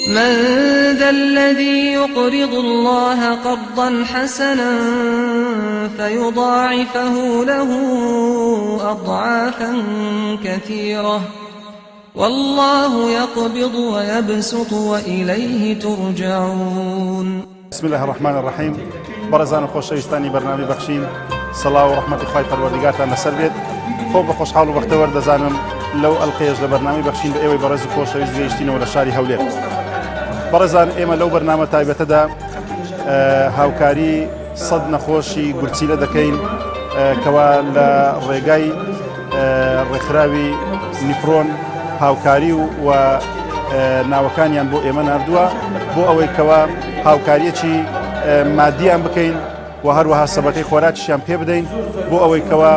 من ذا الذي يقرض الله قرضا حسنا فيضاعفه له أضعافا كثيرة والله يقبض ويبسط وإليه ترجعون. بسم الله الرحمن الرحيم. برزان خوشویستانی برنامه بخشین صلاة و رحمت خوای پروردگارتان لەسەر بێت. خۆ بە خۆشحاڵ و بەختەوەر دەزانم لەو ئەڵقەیەش لە بەرنامەی بەخشین بە ئێوەی بەڕێز و خۆشەویست گەیشتینەوە لە شاری هەولێر. بەڕێزان ئێمە لەو بەرنامە تایبەتەدا هاوکاری سەد نەخۆشی گورچیلە دەکەین کەوا لە ڕێگای ڕێکخراوی نیفرۆن هاوکاری و ناوەکانیان بۆ ئێمە ناردووە بۆ ئەوەی کەوا هاوکاریەکی مادیان بکەین و هەروەها سەبەکەی خۆراکیشیان پێ بدەین بۆ ئەوەی کەوا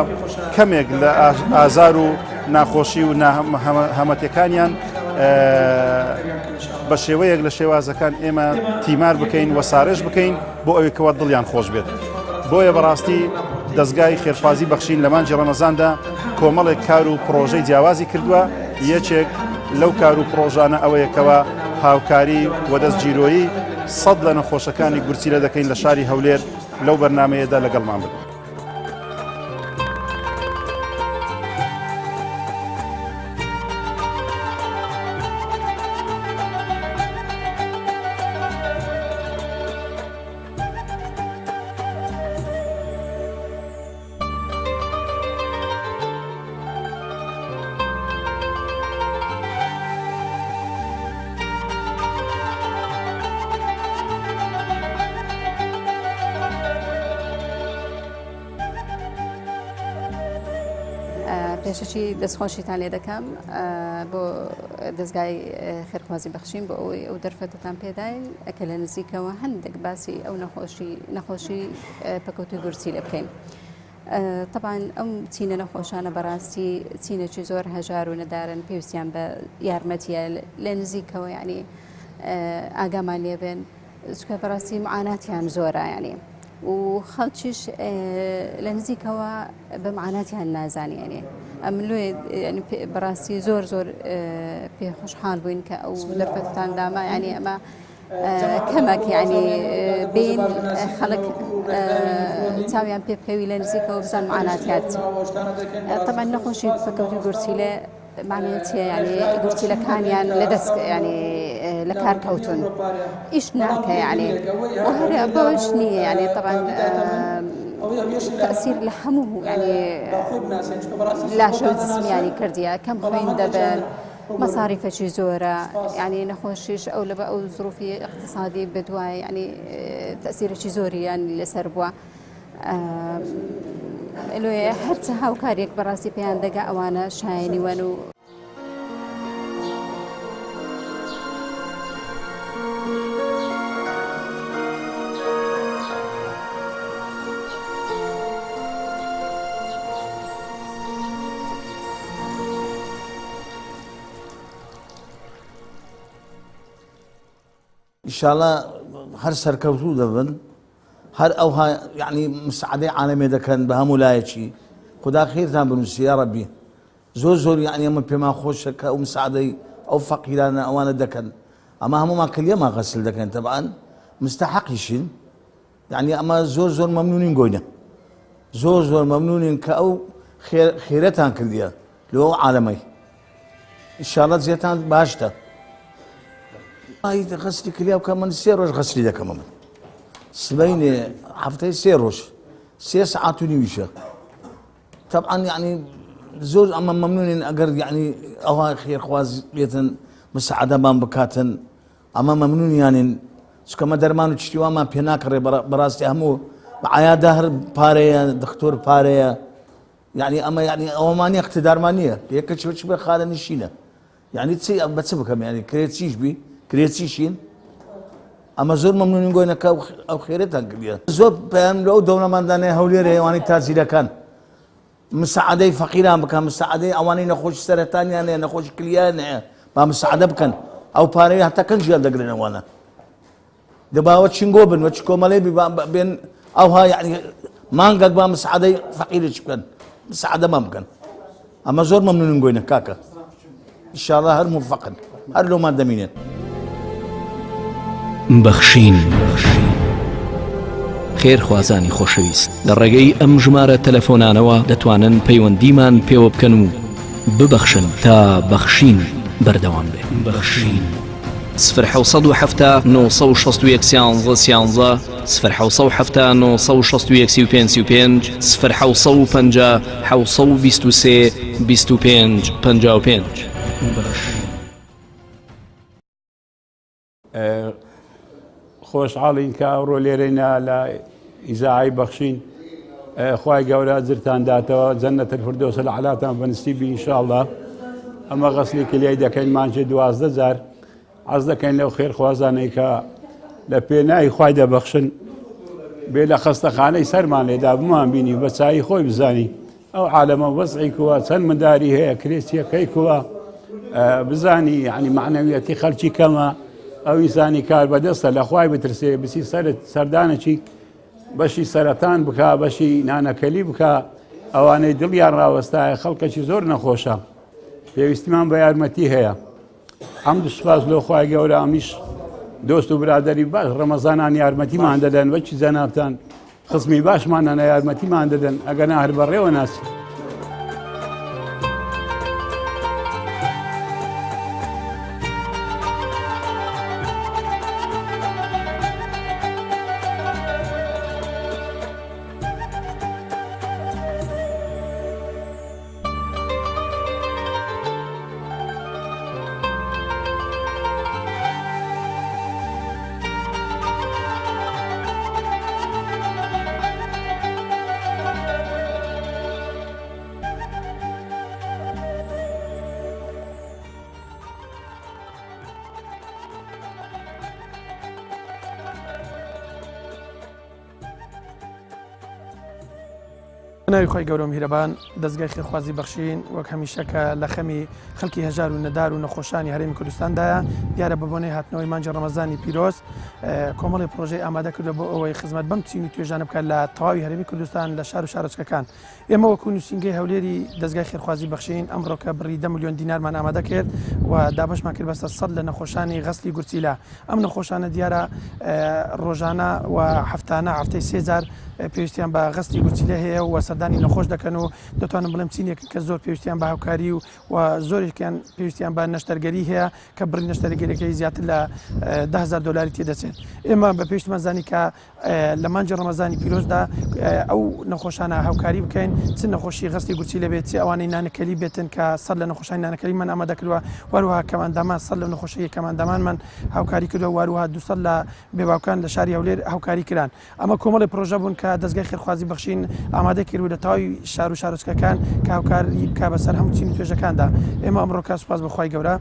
کەمێک لە ئازار و ناخۆشی و هەمەتیەکانیان بە شێوەیەک لە شێوازەکان ئێمە تیمار بکەین و سارێژ بکەین بۆ ئەوەی کەوا دڵیان خۆش بێت. بۆیە بەڕاستی دەستگای خێرخوازی بەخشین لە مانجی ڕەمەزاندا کۆمەڵێک کار و پرۆژەی جیاوازی کردووە. یەکێک لەو کار و پرۆژانە ئەوەیەکەوە هاوکاری و دەستگیرۆیی سەد لە نەخۆشەکانی گورچیلە دەکەین لە شاری هەولێر لەو بەرنامەیەدا لەگەڵمان بن. پێشەکی دەستخۆشیتان لێ دەکەم بۆ دەستگای خێرخوازی بەخشین بۆ ئەوەی ئەو دەرفەتتان پێداین ئەکە لە نزیکەوە هەندێک باسی ئەو نەخۆشی پەکەوتوی گورچیلە بکەین. طبعاً ئەم چینە نەخۆشانە بەڕاستی چینێکی زۆر هەژار و نەدارن پێویستیان بە یارمەتیە لە نزیکەوە یعنی ئاگامان لێبێن چکە بەڕاستی معاناتیان زۆرە یعنی و خەڵکیش لە نزیکەوە بە معاناتیان نازانیانێ ئەم لێ بەڕاستی زۆر پێ خۆشحاڵ بووین کە ئەو دەرفەتتان داما ینی ئەمە کەمەک ینی بین خەڵک چاویان پێ بکەوی لە نزیکەوە بزان معاناتیات. طبعا نەخۆشی پەکەوتوی گورچیلە معنەیەتیە ینی گورچیلەکانیان لەدەست ینی لە کار کەوتون ئیش ناکە ینی هەر بەوەش نییە ینی طبعا تأثیر لە هەموو ینی لاشە و جسمیانی کردیە کەم خوێن دەبن مەساریفەکی زۆرە ینی نەخۆشیش ئەو لە بە ئەو زروفی اقتصادی بدوایە ینی تەسیرێکی زۆریان لەسەر بووە. لێ هەرچە هاوکارێک بەڕاستی پێیان دەگا ئەوانە شایەنیوەن و ئینشاڵڵا هەر سەرکەوتوو دەبن هەر ئەوها یعنی مساعدەی عالەمێ دەکەن بە هەموو لایەکی خدا خێرتان بنووسی یا ڕەبی زۆر یعنی ئەمە پێمان خۆشە کە ئەو مساعدەی ئەو فەقیرانە ئەوانە دەکەن ئەمە هەمومان کلێمان غەسل دەکەن تەبعاً مستحەقیشین یعنی ئەمە زۆر مەمنونین گۆینە زۆر مەمنونین کە ئەو خێرەتان کردیە لەوە عالەمەی ئینشاڵڵا جێتان باشتە. غەسلی کلیا بکە من 3 ڕۆژ غەسلی دەکەم من سبەینێ هەفتەی 3 ڕۆژ 3 سەعات و نیویشە طبعاً یعنی زۆر ئەمە مەمنونین ئەگەر یعنی ئەوها خێرخواز بێتن مساعدەمان بکاتن ئەمە مەمنونیانین چکەمە دەرمان و چتیوامان پێ ناکڕێ بەڕاستی هەموو بەعەیادا هەر پارەیە دکتۆر پارەیە یعنی ئەمە یعنی ئەوەمان اقتیدارمان نییە یەکەچ بێ خانە نشینە یعنی بە چ بکەم یعنی کرێچیش بی کرێچیشین ئەمە زۆر مەمنونین گۆینەکە ئەو خێرەتان کردیە زۆر پێیان لەو دەوڵەمەندانەی هەولێرە ئەوانی تازیرەکان مساعدەی فەقیران بکەن مساعدەی ئەوانەی نەخۆشی سەرەتانیان هەیە نەخۆشی کلیان هەیە با مساعدە بکەن ئەو پارەی هەتا کەنجیان دەگرن ئەوانە دەباوە چنگۆ بن وە چ کۆمەڵەی بێن ئەوها یعنی مانگەک با مساعدەی فەقیرێک بکەن مساعدەمان بکەن ئەمە زۆر مەمنونین گۆینە کاکە ئینشاڵڵا هەر موفەقن هەر لۆمان دەمینێن. بەخشین خێرخوازانی خۆشەویست لە ڕێگەی ئەم ژمارە تەلەفۆنانەوە دەتوانن پەیوەندیمان پێوە بکەن و ببەخشن تا بەخشین بەردەوام بێ. بەخشین 0 961 11 0 965 0 723 25 55. خۆشحاڵین کە ئەوڕۆ لێرەینا لە ئیزاعی بەخشین خوای گەورە جرتانداتەوە جەنەت الفردۆس لە عەلاتان بەنسیبی ئینشاءڵڵا. ئەمە غەسلی کلیای دەکەین مانجێ 12,000 عەز دەکەین لەو خێرخوازانەی کە لە پێناوی خوای دەبەخشن بێ لە خەستەخانەی سەرمان لێدا بمان بینی بە چایی خۆی بزانی ئەو عالەمە وەزعی کووە چەند منداری هەیە کرێسیەکەی کووە بزانی یعنی معنەویەتی خەڵکی کەمە ئەو ئینسانی کار بەدەستە لە خوای بترسێ بچی سەردانێکی بەشی سەرەتان بکە بەشی نانەکەلی بکە ئەوانەی دڵیان ڕاوەستایە خەڵکەکی زۆر نەخۆشە پێویستیمان بە یارمەتی هەیە. حەمد و سوپاس لۆ خوای گەورە ئەمیش دۆست و برادەری باش ڕەمەزانان یارمەتیمان دەدەن وەچی جەنابتان خزمی باشمانانە یارمەتیمان دەدەن ئەگەنا هەر بەڕێوە ناسی. ناوی خۆی گەورە و میهرەبان دەستگای خێرخوازی بەخشین وەک هەمیشەکە لە خەمی خەڵکی هەژار و نەدار و نەخۆشانی هەرێمی کوردستاندایە دیارە بە بۆنەی هاتنەوەی مانجی ڕەمەزانی پیرۆز کۆمەڵی پرۆژەی ئامادە کردە بۆ ئەوەی خزمەت بەم چین و توێژانە بکات لە تەواوی هەرێمی کوردستان لە شار و شارۆچکەکان. ئێمە وەکو نووسینگەی هەولێری دەستگای خێرخوازی بەخشین ئەمڕۆکە بڕی 10 ملیۆن دینارمان ئامادە کرد و دابەشمان کرد بەسەر 100 لە نەخۆشانی غەسلی گورچیلا. ئەم نەخۆشانە دیارە ڕۆژانە و هەفتانە هەفتەی 3000 پێویستیان بە غەسلی گورچیلە هەیە و سەردانی نەخۆش دەکەن و دەتوانم بڵێم چینێک کە زۆر پێویستیان بە هاوکاری و زۆرێکیان پێویستیان بە نەشتەرگەری هەیە کە بڕی نەشتەرگەریەکەی زیاتر لە 10,000 دلاری تێدەچێت. ئێمە بە پێویستمان زانی کە لە مانجی ڕەمەزانی پیرۆزدا ئەو نەخۆشانە هاوکاری بکەین چ نەخۆشی غەسلی گورچیلە بێت چ ئەوانەی نانەکەلی بێتن کە 100 لە نەخۆشانی نانەکەلیمان ئامادە کردووە وەروها کەماندامان 100 لە نەخۆشی کەماندامانمان هاوکاری کردووە وەروها 200 لە بێباوکان لە شاری هەولێر هاوکاری کران. ئەمە کۆمەڵی پرۆژە بوون کە دەستگای خێرخوازی بەخشین ئامادە کردو لە تەواوی شار و شارۆچکەکان کە هاوکاری بکە بەسەر هەموو چین و توێژەکاندا. ئێمە ئەمڕۆکە سوپاس بەخوای گەورە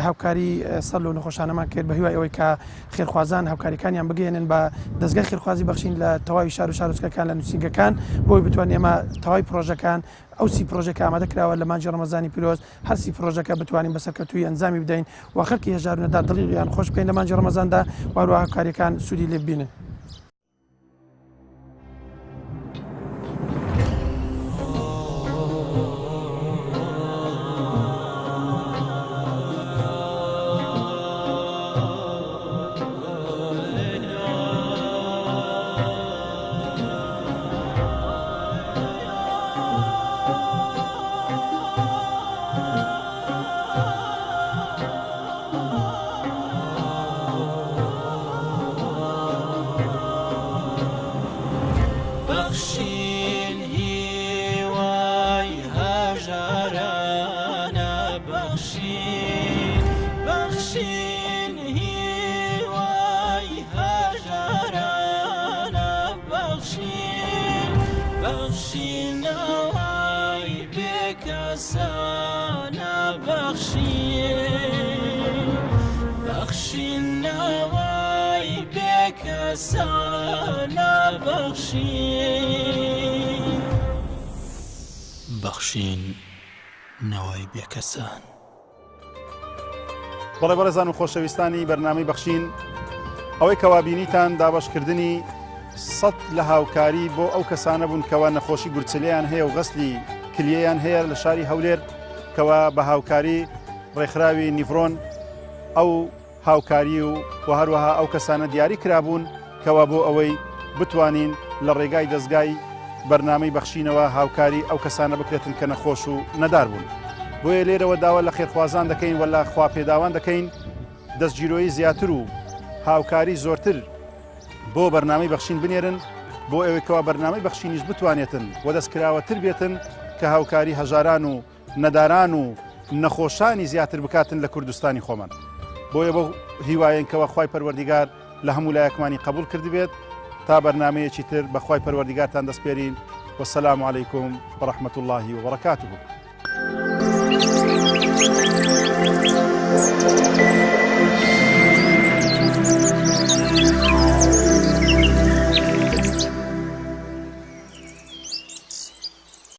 هاوکاری 100 لە نەخۆشانەمان کرد بە هیوای ئەوەی کە خێرخوازان هاوکاریەکانیان بگەێنن بە دەستگای خێرخوازی بەخشین لە تەواوی شار و شارۆچکەکان لە نووسینگەکان بۆی بتوانین ئێمە تەواوی پرۆژەکان ئەو سی پرۆژێکە ئامادە کراوە لە مانجی ڕەمەزانی پیرۆز هەرسی پرۆژەکە بتوانین بەسەرکەوتووی ئەنجامی بدەین و خەڵکی هەژار و نەدار دڵیان خۆش بکەین لە مانجی ڕەمەزاندا وەروها هاوکاریەکان سوودی لێ ببینن. بەخشین نەوەی بێکەسان. بەڵێ بەڕێزان و خۆشەویستانی بەرنامەی بەخشین ئەوەی کەوابینیتان دابەشکردنی 100 لە هاوکاری بۆ ئەو کەسانە بوون کەوا نەخۆشی گورچلەیان هەیە و غەسلی کلیەیان هەیە لە شاری هەولێر کەوا بە هاوکاری ڕێکخراوی نیڤڕۆن ئەو هاوکاری و هەروەها ئەو کەسانە دیاری کرابوون کەوا بۆ ئەوەی بتوانین لە ڕێگای دەستگای بەرنامەی بەخشینەوە هاوکاری ئەو کەسانە بکرێتن کە نەخۆش و نەدار بوون. بۆیە لێرەوە داوا لە خێرخوازان دەکەین وەلا خوا پێداوان دەکەین دەستگیرۆیی زیاتر و هاوکاری زۆرتر بۆ بەرنامەی بەخشین بنێرن بۆ ئەوەیەکەوە بەرنامەی بەخشینیش بتوانێتن و دەستکراوەتر بێتن کە هاوکاری هەژاران و نەداران و نەخۆشانی زیاتر بکاتن لە کوردستانی خۆمان. بۆیە بۆ هیوایەن کەوە خوای پەروەردیگار لە هەموو لایەکمانی قبول کردی بێت تا بەرنامەیەکی تر بە خوای پەروەردیگارتان دەسپێرین. والسلام عليكم ورحمة الله وبركاته.